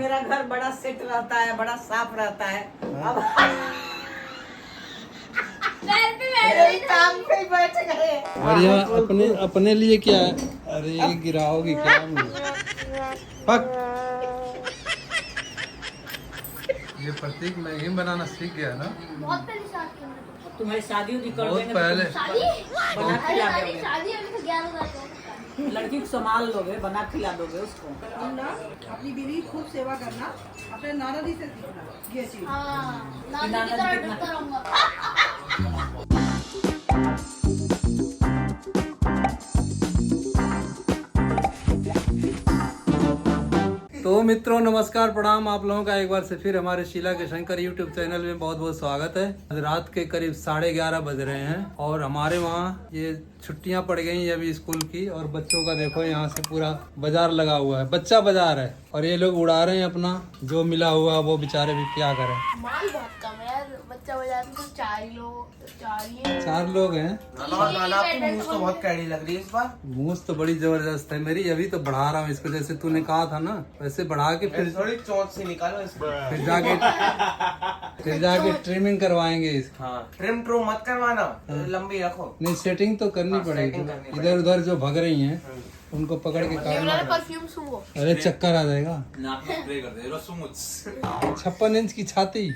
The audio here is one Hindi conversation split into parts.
मेरा घर बड़ा सेट रहता है, बड़ा साफ रहता है। अब काम पे बैठ गए। और ये अपने लिए क्या है? अरे ये गिराओगी क्या मुझे? पक। ये प्रतीक मैगी बनाना सीख गया ना? बहुत पहले स्टार्ट किया मैंने। तुम्हारी शादी कर बहुत देंगे पहले। शादी बना खिला शादी दोगे। शादी अभी तो 11 साल का। लड़की को संभाल लोगे, बना खिला दोगे उसको। अपनी बीवी की खूब सेवा करना, अपने नाना जी से सीखना ये चीज। हाँ नानी की तरह डरता रहूंगा। तो मित्रों नमस्कार प्रणाम। आप लोगों का एक बार से फिर हमारे शीला के शंकर यूट्यूब चैनल में बहुत बहुत स्वागत है। आज रात के करीब 11:30 बज रहे हैं और हमारे वहाँ ये छुट्टियां पड़ गई हैं अभी स्कूल की। और बच्चों का देखो यहाँ से पूरा बाजार लगा हुआ है, बच्चा बाजार है। और ये लोग उड़ा रहे हैं अपना जो मिला हुआ, वो बेचारे भी क्या करें। माल बहुत कम है यार, बच्चा बजा तो 4 ही लोग, 4 लोग हैं। आपकी मूंछ तो बहुत कैडी लग रही है इस बार। मूंछ तो बड़ी जबरदस्त है मेरी, अभी तो बढ़ा रहा हूँ इसको, जैसे तूने कहा था ना वैसे बढ़ा के फिर थोड़ी चोंच से निकालो इसको। फिर जाके ट्रिमिंग करवाएंगे इसकी। हाँ ट्रिम ट्रू मत करवाना, लंबी रखो। नहीं सेटिंग तो करनी पड़ेगी। सेटिंग करनी इधर उधर जो भग रही हैं उनको पकड़ के काटना। परफ्यूम सूंघो। अरे चक्कर आ जाएगा। 56 इंच की छाती।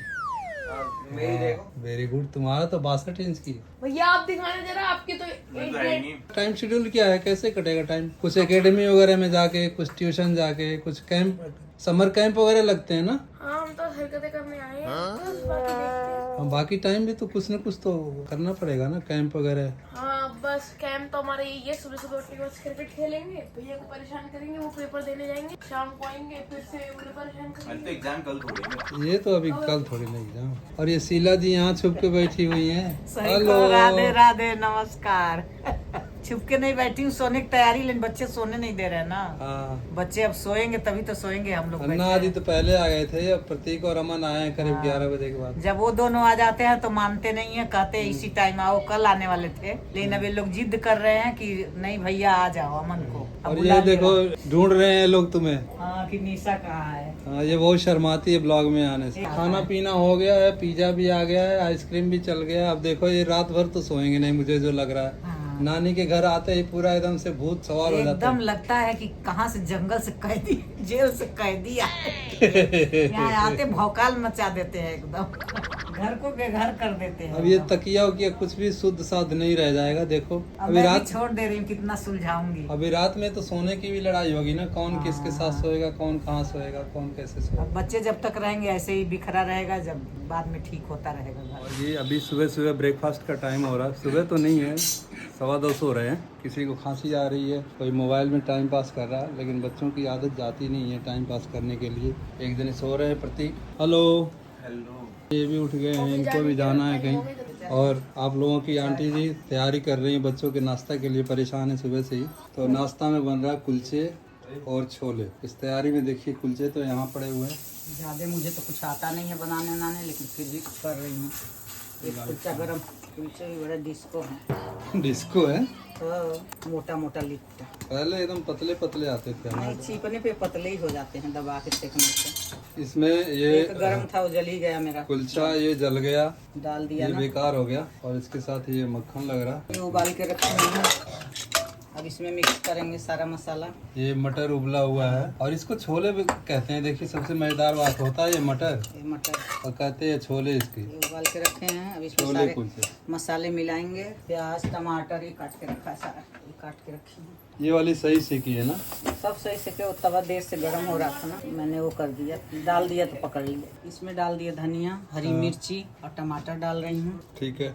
मेरी देखो। Very good. तुम्हारा तो 62 इंच की। भैया आप दिखाना जरा, आपकी तो टाइम शेड्यूल क्या है, कैसे कटेगा टाइम? कुछ एकेडमी वगैरह में जाके, कुछ ट्यूशन जाके, कुछ कैंप, समर कैंप वगैरह लगते हैं ना। हाँ हम तो हरकतें करने आए हैं, बस बाकी देखते हैं। और बाकी टाइम भी तो कुछ न कुछ तो करना पड़ेगा ना, कैंप वगैरह। हाँ बस कैंप तो हमारे ये सुबह सुबह उठ के बस क्रिकेट खेलेंगे, भैया को परेशान करेंगे, वो पेपर देने जाएंगे, शाम को आएंगे फिर से उन्हें परेशान करेंगे। एग्जाम कल थोड़ी। ये तो अभी कल थोड़ी नहीं जाऊँ। और ये शीला जी यहाँ छुप के बैठी हुई हैं। सही को राधे राधे नमस्कार। छुप के नहीं बैठी हूँ, सोने की तैयारी, लेकिन बच्चे सोने नहीं दे रहे ना। हाँ बच्चे अब सोएंगे तभी तो सोएंगे, हम लोग अन्ना बैठे आदि हैं। तो पहले आ गए थे, अब प्रतीक और अमन आए हैं करीब 11 बजे के बाद। जब वो दोनों आ जाते हैं तो मानते नहीं है, कहते हैं इसी टाइम आओ, कल आने वाले थे, लेकिन अब ये लोग जिद कर रहे हैं कि नहीं भैया आ जाओ अमन को। अब और बुला ये लिया। देखो ढूंढ रहे हैं लोग तुम्हें। हाँ कि निशा कहाँ है। हाँ ये बहुत शर्माती है ब्लॉग में आने से। खाना पीना हो गया है, पिज्जा भी आ गया है, आइसक्रीम भी चल गया। अब देखो ये रात भर तो सोएंगे नहीं, मुझे जो लग रहा है। हाँ। नानी के घर आते ही पूरा एकदम से भूत सवार हो जाता एकदम है। लगता है कि कहाँ से जंगल से कैदी, जेल से कैदी आए। यहाँ आते भौकाल मचा देते हैं, एकदम घर को बेघर कर देते हैं। अब ये तकिया उकिया कुछ भी शुद्ध साध नहीं रह जाएगा। देखो अब अभी मैं भी रात, छोड़ दे रही हूँ, कितना सुलझाऊंगी। अभी रात में तो सोने की भी लड़ाई होगी ना, कौन किसके साथ सोएगा, कौन कहाँ सोएगा, कौन कैसे सोएगा। अब बच्चे जब तक रहेंगे ऐसे ही बिखरा रहेगा, जब बाद में ठीक होता रहेगा घर। और ये अभी सुबह सुबह ब्रेकफास्ट का टाइम हो रहा है। सुबह तो नहीं है, 2:15 हो रहे हैं। किसी को खांसी आ रही है, कोई मोबाइल में टाइम पास कर रहा है, लेकिन बच्चों की आदत जाती नहीं है टाइम पास करने के लिए। एक दिन सो रहे हैं प्रतीक। Hello hello. ये भी उठ गए हैं, इनको भी जाना है कहीं। और आप लोगों की आंटी जी तैयारी कर रही हैं बच्चों के नाश्ता के लिए, परेशान है सुबह से ही। तो नाश्ता में बन रहा है कुलचे और छोले। इस तैयारी में देखिए कुलचे तो यहाँ पड़े हुए हैं। ज्यादा मुझे तो कुछ आता नहीं है बनाने, लेकिन फिर भी कर रही हूँ। एक कुलचा गरम, कुलचे भी बड़ा डिस्को है। डिस्को है, तो मोटा मोटा लिट्टा। पहले एकदम पतले पतले आते थे नहीं, हमारे। छीपने पे पतले ही हो जाते हैं दबा के सेकने से। इसमें ये एक गरम था वो जल ही गया मेरा, कुलचा ये जल गया, डाल दिया ये ना। बेकार हो गया। और इसके साथ ये मक्खन लग रहा। ये उबाल के रखे हुए हैं, अब इसमें मिक्स करेंगे सारा मसाला। ये मटर उबला हुआ है और इसको छोले भी कहते हैं। देखिए सबसे मजेदार बात होता है ये मटर, ये मटर और कहते हैं छोले इसकी। ये उबाल के रखे हैं। अब इसमें छोले सारे कुलचे। मसाले मिलाएंगे, प्याज टमाटर ये काट के रखा है सारा, ये काट के रखी है। ये वाली सही सीखी है ना? सब सही से के, वो तवा देर से गर्म हो रहा था ना, मैंने वो कर दिया, डाल दिया तो पकड़ लिया। इसमें डाल दिया धनिया, हरी मिर्ची और टमाटर डाल रही हूँ। ठीक है।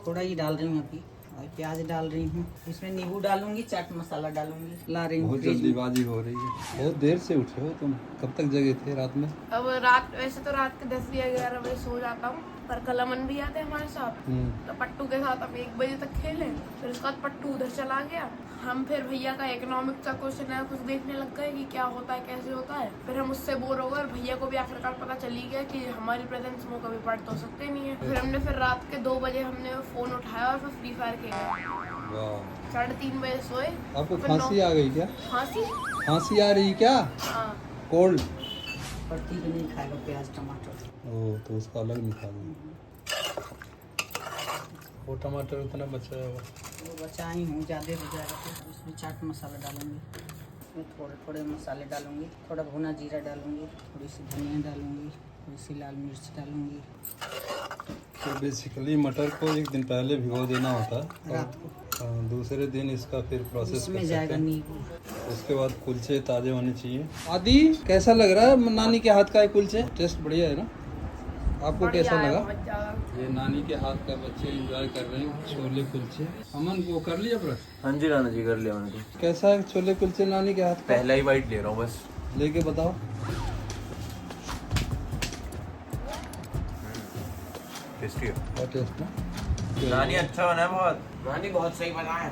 थोड़ा ही डाल रही हूँ अभी, और प्याज डाल रही हूँ। इसमें नींबू डालूंगी, चाट मसाला डालूंगी। ला रही हूँ बहुत फ्रिज में। जल्दीबाजी हो रही है। बहुत देर से उठे हो तुम, कब तक जगे थे रात में? अब रात वैसे तो रात के 10 या 11 बजे सो जाता हूँ, पर कल अमन भी आते हैं हमारे साथ, तो पट्टू के साथ अब 1 बजे तक खेले। फिर उसके बाद पट्टू उधर चला गया, हम फिर भैया का इकोनॉमिक्स का क्वेश्चन है कुछ देखने लग गए कि क्या होता है कैसे होता है। फिर हम उससे बोर हो गए, भैया को भी आखिरकार पता चली गया कि हमारी प्रेजेंस में कभी पढ़ तो सकते नहीं है। फिर हमने फिर रात के 2 बजे हमने फोन उठाया और फिर फ्री फायर खेला। वाह। 3:30 बजे सोए। आपको फिर खांसी आ गई क्या? खांसी? खांसी आ रही क्या? हाँ कोल्ड? प्रतीक नहीं खाएगा प्याज टमाटर। ओ तो उसका अलग निकाल दूँ। वो टमाटर उतना बचा है वो बचाई हूँ, ज़्यादा हो जाएगा तो उसमें चाट मसाला डालूंगी, उसमें थोड़े थोड़े मसाले डालूंगी, थोड़ा भुना जीरा डालूंगी, थोड़ी सी धनिया डालूंगी, थोड़ी सी लाल मिर्च डालूंगी। तो बेसिकली मटर को एक दिन पहले भिगो देना होता है रात को और दूसरे दिन इसका फिर प्रोसेस इसमें कर जाएगा सकते हैं। नींबू। उसके बाद कुलचे ताजे होने चाहिए। आदि कैसा लग रहा है नानी के हाथ का है कुलचे? टेस्ट बढ़िया है ना? आपको कैसा लगा? बहुत ज्यादा। ये नानी के हाथ का बच्चे एंजॉय कर रहे हैं छोले कुलचे। अमन को कर लिया ब्रश? हाँ जी नाना जी कर लिया मैंने तो। कैसा है छोले कुलचे नानी के हाथ का? पहला ही बाइट ले रहा हूँ बस। लेके बताओ। टेस्टी है। बहुत टेस्ट ना? नानी अच्छा बना है बहुत। नानी बहुत सही बना है।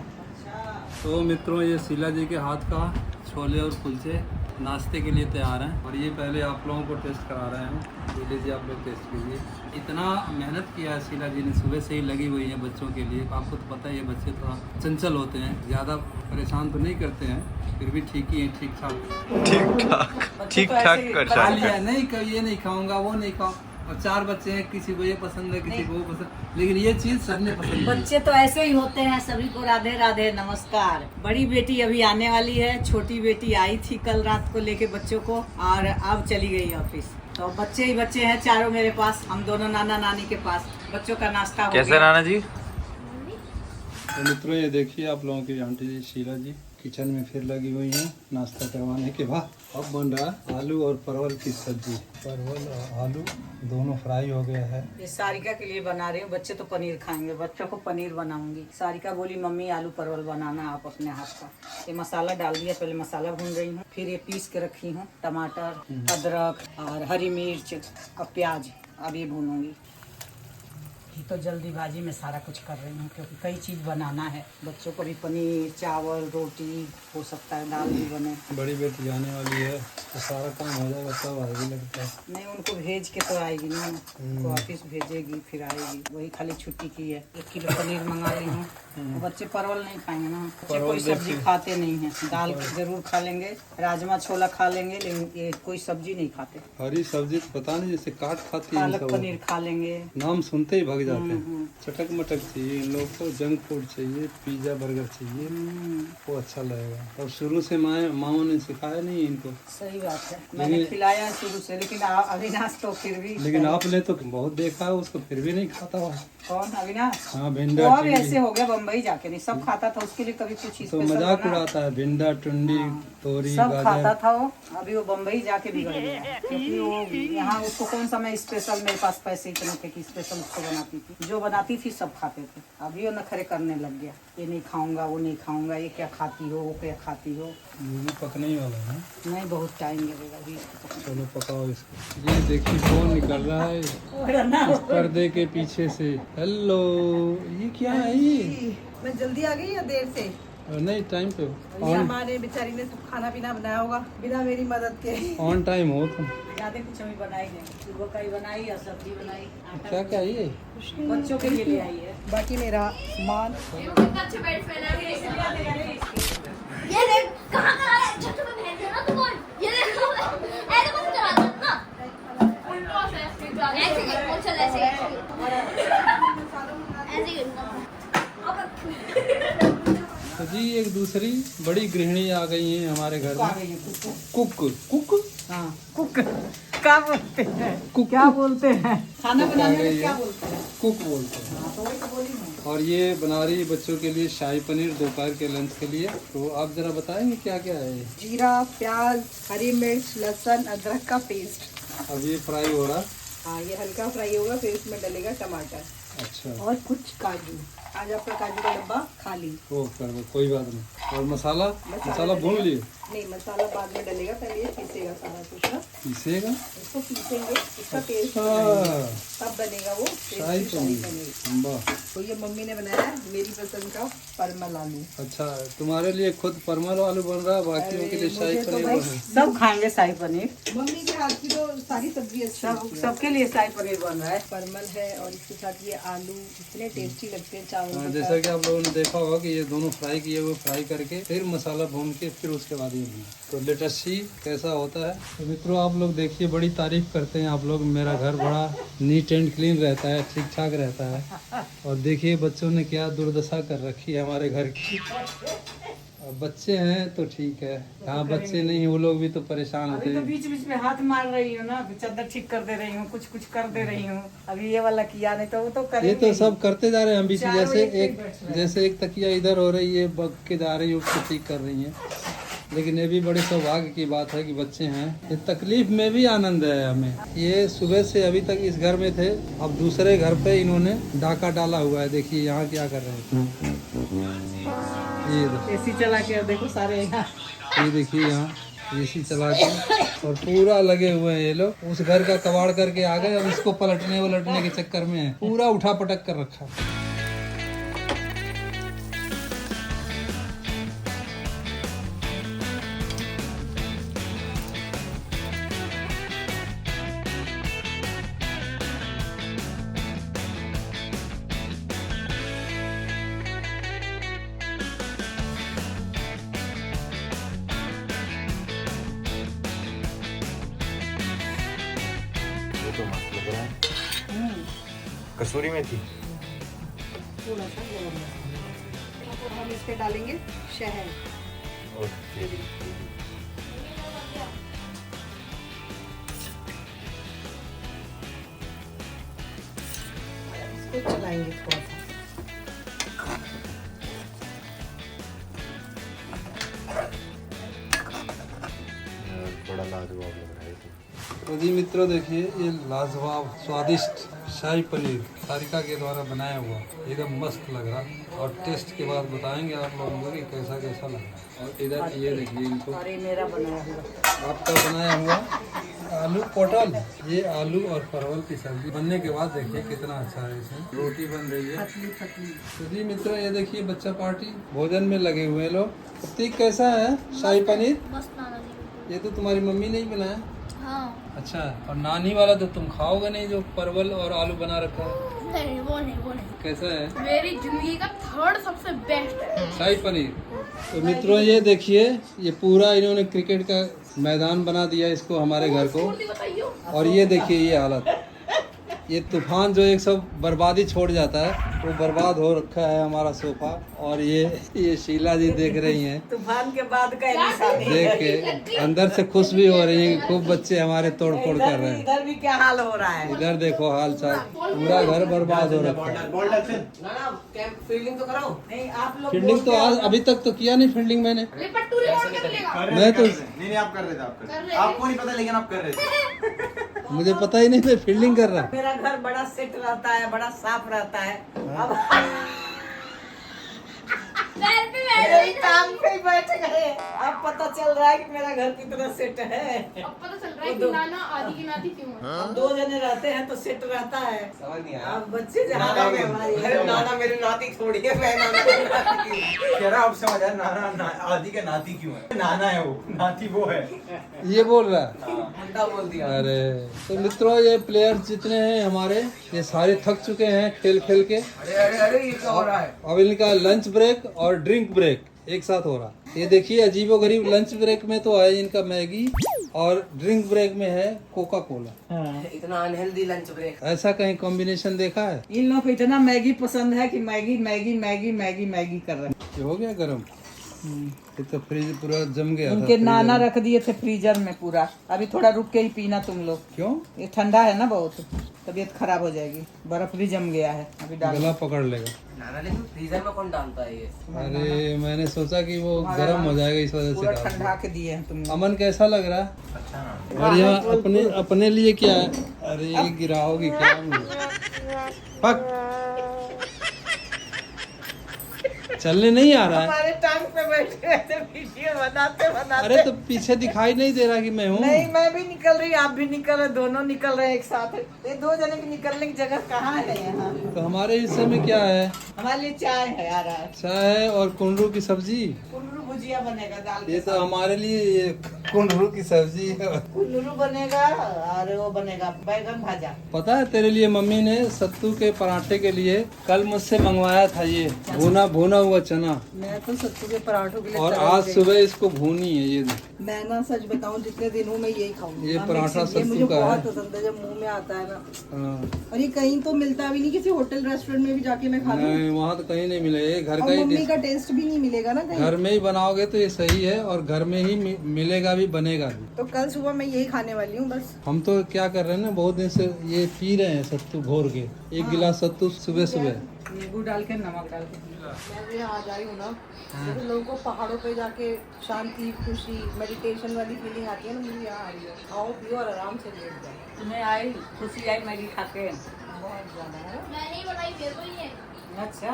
तो मित्रों ये शीला जी के हाथ का छोले और कुलचे नाश्ते के लिए तैयार हैं और ये पहले आप लोगों को टेस्ट करा रहे हैं। तो लीजिए आप लोग टेस्ट कीजिए। इतना मेहनत किया है शीला जी ने, सुबह से ही लगी हुई है बच्चों के लिए। आपको तो पता ही है बच्चे थोड़ा चंचल होते हैं, ज़्यादा परेशान तो नहीं करते हैं, फिर भी ठीक ही है, ठीक ठाक ठीक ठाक कर खा लिया। नहीं कभी ये नहीं खाऊंगा वो नहीं खाऊँ, और 4 बच्चे हैं, किसी को ये पसंद है किसी को वो पसंद, लेकिन ये चीज़ सबने पसंद है। बच्चे तो ऐसे ही होते हैं। सभी को राधे राधे नमस्कार। बड़ी बेटी अभी आने वाली है, छोटी बेटी आई थी कल रात को लेके बच्चों को और अब चली गई ऑफिस। तो बच्चे ही बच्चे हैं चारों मेरे पास, हम दोनों नाना नानी के पास। बच्चों का नाश्ता हो कैसे गया। नाना जी? तो मित्रों ये देखिए आप लोगों की आंटी जी शीला जी किचन में फिर लगी हुई हैं नाश्ता करवाने के बाद। अब बन रहा है आलू और परवल की सब्जी। परवल और आलू दोनों फ्राई हो गया है। ये सारिका के लिए बना रही हूँ, बच्चे तो पनीर खाएंगे, बच्चों को पनीर बनाऊंगी। सारिका बोली मम्मी आलू परवल बनाना आप अपने हाथ का। ये मसाला डाल दिया, पहले मसाला भून रही हूँ, फिर ये पीस के रखी हूँ टमाटर, अदरक और हरी मिर्च और प्याज। अब ये भूनूंगी। ये तो जल्दीबाजी में सारा कुछ कर रही हूँ क्योंकि कई चीज़ बनाना है। बच्चों को भी पनीर, चावल, रोटी, हो सकता है दाल भी बने। बड़ी बेटी आने वाली है तो सारा काम हो जाएगा तब आएगी लगता है। नहीं उनको भेज के तो आएगी नहीं, उनको ऑफिस भेजेगी फिर आएगी। वही खाली छुट्टी की है। 1 किलो पनीर मंगा ली हूँ। बच्चे परवल नहीं खाएंगे ना, बच्चे कोई सब्जी खाते नहीं है। दाल जरूर खा लेंगे, राजमा छोला खा लेंगे, लेकिन ये कोई सब्जी नहीं खाते। हरी सब्जी तो पता नहीं जैसे काट खाती है पालक सब। पनीर खा लेंगे। नाम सुनते ही भाग जाते हैं। चटक मटक चाहिए इन लोग को, जंक फूड चाहिए, पिज्जा बर्गर चाहिए, वो अच्छा लगेगा। और शुरू से माओ ने सिखाया नहीं इनको। सही बात है, मैंने खिलाया शुरू से, लेकिन अविनाश तो फिर भी। लेकिन आपने तो बहुत देखा है उसको फिर भी नहीं खाता हुआ। कौन अविनाश? हाँ वो भिंडा अब ऐसे हो गया, बम्बई जाके नहीं सब खाता था, उसके लिए कभी कुछ तो स्पेशल मजाक बना। उड़ाता है। भिंडा टुंडी तोरी सब खाता गाजर। था वो, अभी वो बम्बई जाके बिगड़ गया क्योंकि वो यहाँ उसको कौन सा मैं स्पेशल, मेरे पास पैसे इतने थे कि स्पेशल उसको बनाती थी। जो बनाती थी सब खाते थे। अभी वो नखरे करने लग गया, ये नहीं खाऊंगा वो नहीं खाऊंगा, ये क्या खाती हो वो क्या खाती हो। ये भी पकने ही वाला है। नहीं बहुत टाइम लगेगा अभी इसको पकने। चलो पकाओ इसको। ये देखिए कौन निकल रहा है इस पर्दे के पीछे से। हेलो, ये क्या है ये? मैं जल्दी आ गई या देर से? नहीं टाइम पे ये हमारे बेचारी ने सब खाना पीना बनाया होगा बिना मेरी मदद के। ऑन टाइम हो तुम। ज्यादा कुछ अभी बनाई नहीं, सुबह का ही बनाई या सब्जी बनाई। आटा क्या क्या ये? बच्चों के लिए ले आई है। बाकी मेरा सामान अच्छे बेड पे ना ये देख कहाँ करा है छत पे फेंक देना तू बोल ये देख ऐसे कौन चला ना उल्टा से ऐसे कर चल ऐसे ऐसे तो जी एक दूसरी बड़ी गृहिणी आ गई है हमारे घर में। कुक कुक हाँ कुक क्या बोलते हैं? कुक क्या बोलते हैं? खाना कुक आ बनाने गई में क्या है। बोलते हैं? कुक बोलते हैं। हाँ, तो वही तो बोली मैं। और ये बना रही है बच्चों के लिए शाही पनीर दोपहर के लंच के लिए। तो आप जरा बताएंगे क्या क्या है ये? जीरा, प्याज, हरी मिर्च, लहसुन, अदरक का पेस्ट। अब ये फ्राई हो रहा। हाँ ये हल्का फ्राई होगा, फिर इसमें डलेगा टमाटर अच्छा और कुछ काजू। आज आपका काजू का डब्बा खाली। वो कर दो, कोई बात नहीं। और मसाला मसाला भून डलेगा। लिए? नहीं मसाला बाद में डलेगा, पहले ये पीसेगा सारा कुछ ना। पीसेगा? इसको पीसेंगे, इसका पेस्ट अच्छा तब बनेगा वो शाही पनीर। वाह, तो ये मम्मी ने बनाया मेरी पसंद का परमल आलू। अच्छा तुम्हारे लिए खुद परमल आलू बन रहा है, बाकियों के लिए शाही मुझे तो पनीर भाई बन रहा है। सब खाएंगे शाही पनीर। मम्मी के हाथ की तो सारी सब्जी अच्छी सब होती है। सबके लिए शाही पनीर बन रहा है। परमल है और इसके साथ ये आलू इतने टेस्टी लगते हैं चावल इनके जैसा कि आप लोगों ने देखा होगा कि ये दोनों फ्राई किए हुए, फ्राई करके फिर मसाला भून के फिर उसके बाद ये भूना। तो लेट अस सी कैसा होता है। तो मित्रों आप लोग देखिए, बड़ी तारीफ करते हैं आप लोग। मेरा घर बड़ा नीट एंड क्लीन रहता है, ठीक ठाक रहता है। और देखिए बच्चों ने क्या दुर्दशा कर रखी है हमारे घर की। अब बच्चे हैं तो ठीक है, हाँ बच्चे नहीं वो लोग भी तो परेशान होते अभी तो हैं। बीच बीच में हाथ मार रही हूँ ना, चादर ठीक कर दे रही हूँ, कुछ कुछ कर दे रही हूँ। अभी ये वाला किया नहीं तो वो तो ये करेंगे तो ही। सब करते जा रहे हैं हम बीच में। चारों जैसे एक पे एक बैठ रहे हैं। जैसे एक तकिया इधर हो रही है, बग के जा रही है, उसको ठीक कर रही है। लेकिन ये भी बड़े सौभाग्य की बात है कि बच्चे हैं। ये तकलीफ में भी आनंद है हमें। ये सुबह से अभी तक इस घर में थे, अब दूसरे घर पे इन्होंने डाका डाला हुआ है। देखिए यहाँ क्या कर रहे हैं। ये देखो, एसी चला के देखो सारे यहाँ। ये देखिए यहाँ एसी चला के और पूरा लगे हुए हैं ये लोग। उस घर का कबाड़ करके आ गए, अब इसको पलटने वलटने के चक्कर में है, पूरा उठा पटक कर रखा है। ये तो मस्त लग रहा है। कसूरी मेथी। थोड़ा सा गरम मसाला। और हम इस पे डालेंगे शहद। और तेरी इसको चलाएंगे थोड़ा सा। बड़ा लाजवाब लग रहा है। तो जी मित्रों देखिए, ये लाजवाब स्वादिष्ट शाही पनीर सारिका के द्वारा बनाया हुआ एकदम मस्त लग रहा है। और टेस्ट के बाद बताएंगे आप लोगों को कि कैसा कैसा लगा। और इधर ये देखिए इनको, और ये मेरा बनाया हुआ आपका बनाया हुआ आलू पोटल। ये आलू और परवल की सब्जी बनने के बाद देखिए कितना अच्छा है। इसमें रोटी बन रही है। पतली पतली। तो जी मित्रों ये देखिए बच्चा पार्टी भोजन में लगे हुए हैं लोग। प्रतीक कैसा है शाही पनीर? मस्त नाना जी। ये तो तुम्हारी मम्मी ने ही बनाया। हाँ। अच्छा, और नानी वाला तो तुम खाओगे नहीं, जो परवल और आलू बना रखा है। नहीं वो नहीं वो नहीं। कैसा है मेरी जिंदगी का थर्ड सबसे बेस्ट है। शाही पनीर? तो मित्रों ये देखिए, ये पूरा इन्होंने क्रिकेट का मैदान बना दिया इसको, हमारे घर को। बताइयो। और ये देखिए ये हालत, ये तूफान जो एक सब बर्बादी छोड़ जाता है वो बर्बाद हो रखा है हमारा सोफा। और ये शीला जी देख रही हैं, तूफान के बाद का ये निशानी है। देख के अंदर से खुश भी हो रही हैं कि खूब बच्चे हमारे तोड़ फोड़ कर रहे हैं। इधर भी क्या हाल हो रहा है। इधर देखो हाल चाल, पूरा घर बर्बाद हो रखा है। फील्डिंग तो कराओ। नहीं आप लोग फील्डिंग तो आज अभी तक तो किया नहीं फील्डिंग मैंने। ये पट्टू रिकॉर्ड कर लेगा। मैं तो नहीं आप कर रहे थे, आप कर रहे थे। आपको नहीं पता लेकिन आप कर रहे थे। मुझे पता ही नहीं मैं फील्डिंग कर रहा। मेरा घर बड़ा सेट रहता है, बड़ा साफ रहता है। अब पैर पे मेरे काम पे ही बैठ गए। अब पता चल रहा है कि मेरा घर कितना सेट है। अब पता चल रहा है कि नाना आदि की नाती क्यों है। अब 2 जने रहते हैं तो सेट रहता है। समझ नहीं आया। अब बच्चे जहाँ नाना गए मेरी- हमारे अरे नाना मेरी नाती थोड़ी है, मैं नाना की नाती की। कह रहा अब समझ आया, नाना आदि का नाती क्यों है। नाना है वो, नाती वो है। ये बोल रहा है। उल्टा बोल दिया। अरे तो मित्रों ये प्लेयर्स जितने हैं हमारे, ये सारे थक चुके हैं खेल खेल के। अरे अरे अरे ये क्या हो रहा है। अब इनका लंच ब्रेक और ड्रिंक ब्रेक एक साथ हो रहा। ये देखिए अजीबो गरीब, लंच ब्रेक में तो है इनका मैगी और ड्रिंक ब्रेक में है कोका कोला। इतना अनहेल्दी लंच ब्रेक। ऐसा कहीं कॉम्बिनेशन देखा है? इन लोगों को इतना मैगी पसंद है कि Maggi Maggi Maggi Maggi Maggi कर रहे हैं। ये हो गया गरम? ये तो फ्रिज पूरा जम गया था उनके फ्रीजर नाना में। रख दिए थे फ्रीजर में पूरा। अभी थोड़ा रुक के ही पीना तुम लोग। क्यों? ये ठंडा है ना बहुत, तबीयत खराब हो जाएगी। बर्फ भी जम गया है, अभी डाल। गला पकड़ लेगा। नाना लेकिन फ्रीजर में कौन डालता है ये। अरे मैंने सोचा कि वो गर्म हो जाएगा इस वजह से पूरा डाल दिया। ठंडा के दिए हैं तुम लोग। अमन कैसा लग रहा है? अच्छा ना। बढ़िया। अपने अपने लिए क्या है? अरे ये गिराओगी क्या मुझे? पक चलने नहीं आ रहा है। हमारे टांग पे बैठे रहते वीडियो बनाते बनाते। अरे तो पीछे दिखाई नहीं दे रहा कि मैं हूँ। नहीं मैं भी निकल रही, आप भी निकल रहे, दोनों निकल रहे एक साथ। ये 2 जने की निकलने की जगह कहाँ है यहाँ? तो हमारे हिस्से में क्या है? हमारे लिए चाय है आ रहा है। चाय और कुंडरू की सब्जी। कुंडरू भुजिया बनेगा दाल ये के तो हमारे लिए ये कुंदरू की सब्जी है। कुल्लू बनेगा और वो बनेगा बैगन भाजा। पता है तेरे लिए मम्मी ने सत्तू के पराठे के लिए कल मुझसे मंगवाया था ये भुना हुआ चना, मैं तो सत्तू के पराठों के लिए और तरस आज गई। सुबह इसको भूनी है ये। मैं ना सच बताऊं जितने दिन हूँ मैं यही खाऊंगी। ये पराठा ये सत्तू मुझे का है। बहुत पसंद है जब मुंह में आता है ना। हाँ। और ये कहीं तो मिलता भी नहीं, किसी होटल रेस्टोरेंट में भी जाके मैं खा लूं। नहीं वहाँ तो कहीं नहीं मिलेगा, ये घर और का ही मम्मी डिश। का टेस्ट भी नहीं मिलेगा ना कहीं। घर में ही बनाओगे तो ये सही है, और घर में ही मिलेगा भी, बनेगा भी। तो कल सुबह मैं यही खाने वाली हूँ बस। हम तो क्या कर रहे हैं ना, बहुत दिन से ये पी रहे हैं सत्तू घोर के, एक गिलास सत्तू सुबह सुबह। नींबू डाल के नमक डाल के। मैं भी आज आई हूँ ना, जैसे लोगों को पहाड़ों पे जाके शांति, खुशी, मेडिटेशन वाली फीलिंग आती है ना, मुझे यहाँ आ रही है। खाओ पियो और आराम से लेट जाओ। तुम्हें आई खुशी आई मैगी खा के? बहुत ज्यादा है। मैंने ही बनाई, मेरे को ही है। अच्छा,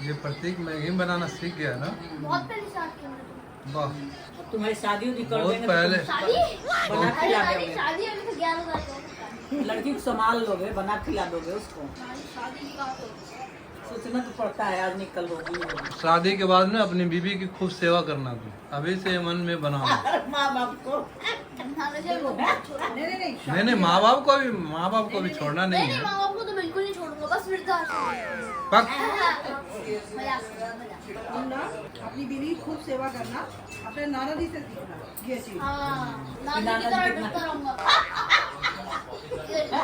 ये प्रतीक मैगी बनाना सीख गया ना। बहुत पहले स्टार्ट किया मैंने वाह, अब तुम्हारी शादी उदी कर बहुत देंगे तो पहले। तो। शादी बना अरे खिला हमारी दोगे। शादी अभी तो 11 तारीख को। लड़की को संभाल लोगे, बना खिला दोगे उसको। हमारी शादी की बात हो। सोचना तो पड़ता है, आज निकल होगी। शादी के बाद ना अपनी बीवी की खूब सेवा करना तू, अभी से मन में बनाओ। माँ बाप को नाना जी को छोड़ो। नहीं नहीं, माँ बाप को भी छोड़ना नहीं नहीं है। माँ बाप को तो बिल्कुल नहीं छोड़ूंगा, बस वृद्धाश्रम। पक। तुम ना अपनी बीवी की खूब सेवा करना, अपने नाना जी से सीखना ये चीज। हाँ, नानी की तरह डरता रहूंगा।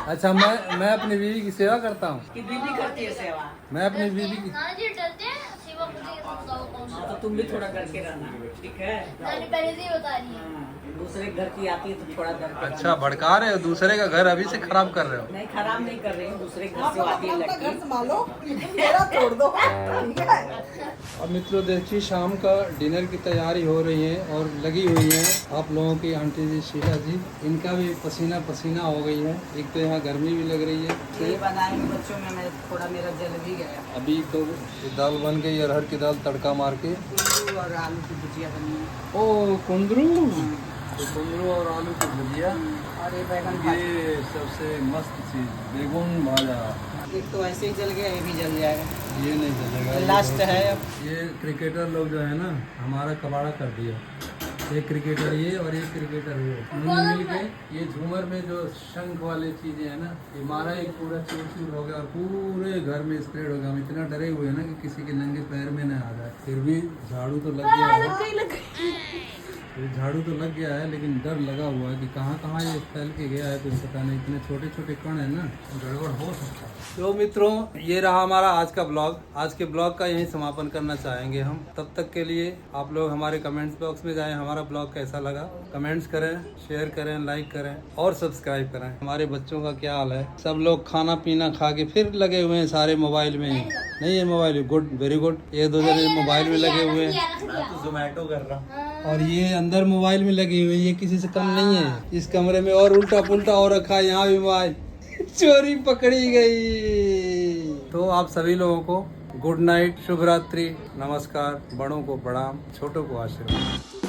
अच्छा, मैं अपनी बीवी की सेवा करता हूँ। कि बीबी करती है सेवा। मैं अपनी बीवी की नाना जी डरते हैं, सेवा मुझे ये बताओ कौन सा। हाँ, तो तुम भी थोड़ा करके रहना, ठीक है? नानी पहले से ही बता रही है। हाँ, दूसरे घर की आती है तो थोड़ा डर के अच्छा भड़का रहे हो, दूसरे का घर अभी से खराब कर रहे हो। नहीं, खराब नहीं कर रही हूँ, दूसरे घर आप से आती है अपना लड़की। घर संभालो, मेरा तोड़ दो, ठीक है? अब मित्रों देखिए, शाम का डिनर की तैयारी हो रही है और लगी हुई है आप लोगों की आंटी जी, शीला जी, इनका भी पसीना पसीना हो गई है। एक तो यहाँ गर्मी भी लग रही है। ये बनाएंगे बच्चों में, मैं थोड़ा मेरा जल भी गया। अभी तो दाल बन गई, अरहर की दाल तड़का मार के। कुंदरू और आलू की भुजिया बनी है। ओ कुंदरू, तो कुंदरू और आलू की भुजिया, और ये बैगन भाजी। ये सबसे मस्त चीज, बेगुन भाजा। एक तो ऐसे ही जल गया, ये भी जल जाएगा। ये नहीं चलेगा, लास्ट है अब। ये क्रिकेटर लोग जो है ना, हमारा कबाड़ा कर दिया। एक क्रिकेटर ये और एक क्रिकेटर वो, दोनों मिल के ये झूमर में जो शंख वाले चीजें है ना, ये मारा, एक पूरा चूर चूर हो गया और पूरे घर में स्प्रेड हो गया। हम इतना डरे हुए हैं ना कि किसी के नंगे पैर में न आ जाए। फिर भी झाड़ू तो लग गया है, ये झाड़ू तो लग गया है, लेकिन डर लगा हुआ है कि कहाँ कहाँ ये फैल के गया है, कुछ पता नहीं। इतने छोटे छोटे कण है ना, गड़बड़ हो सकता है। तो मित्रों, ये रहा हमारा आज का ब्लॉग। आज के ब्लॉग का यहीं समापन करना चाहेंगे हम। तब तक के लिए आप लोग हमारे कमेंट्स बॉक्स में जाएं, हमारा ब्लॉग कैसा लगा कमेंट्स करें, शेयर करें, लाइक करें और सब्सक्राइब करें। हमारे बच्चों का क्या हाल है, सब लोग खाना पीना खा के फिर लगे हुए हैं सारे मोबाइल में ही। नहीं है मोबाइल, गुड, वेरी गुड। एक दो जने मोबाइल में लगे हुए हैं तो जोमेटो कर रहा हूँ। और ये अंदर मोबाइल में लगी हुई है, ये किसी से कम नहीं है। इस कमरे में और उल्टा पुल्टा हो रखा है, यहाँ भी मोबाइल चोरी पकड़ी गई। तो आप सभी लोगों को गुड नाइट, शुभ रात्रि, नमस्कार, बड़ों को प्रणाम, छोटों को आशीर्वाद।